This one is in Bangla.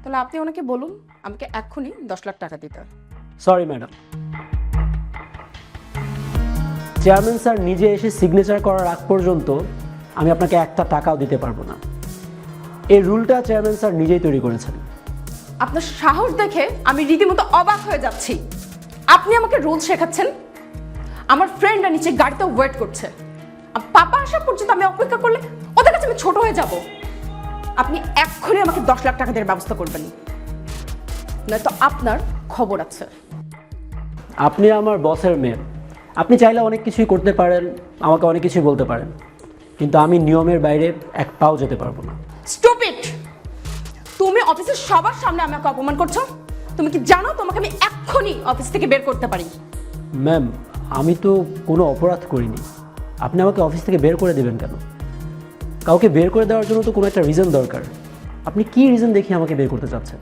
তাহলে আপনি ওনাকে বলুন আমাকে এক্ষুনি 10 লাখ টাকা দিতে। সরি ম্যাডাম, চেয়ারম্যান স্যার নিজে এসে সিগনেচার করার আগ পর্যন্ত আমি আপনাকে একটা টাকাও দিতে পারবো না। এই রুলটা চেয়ারম্যান স্যার নিজেই তৈরি করেছেন। আপনার সাহস দেখে আমি রীতিমতো অবাক হয়ে যাচ্ছি। আপনি আমাকে রুল শেখাচ্ছেন? আমার ফ্রেন্ডরা নিচে গাড়িতে ওয়েট করছে, আর পাপা আসা পর্যন্ত আমি অপেক্ষা করলে ওদের কাছে আমি ছোট হয়ে যাব। আপনি এক্ষুনি আমাকে 10 লাখ টাকা দেওয়ার ব্যবস্থা করবেন, নয়তো আপনার খবর আছে। আপনি আমার বসের মেয়ে, আপনি চাইলে অনেক কিছুই করতে পারেন, আমাকে অনেক কিছুই বলতে পারেন, কিন্তু আমি নিয়মের বাইরে এক পাও যেতে পারবো না। স্টুপিড! তুমি অফিসের সবার সামনে আমাকে অপমান করছো। তুমি কি জানো তোমাকে আমি এক্ষুনি অফিস থেকে বের করতে পারি? ম্যাম, আমি তো কোনো অপরাধ করিনি, আপনি আমাকে অফিস থেকে বের করে দেবেন কেন? কাউকে বের করে দেওয়ার জন্য তো কোনো একটা রিজন দরকার। আপনি কি রিজন দেখিয়ে আমাকে বের করতে চাচ্ছেন?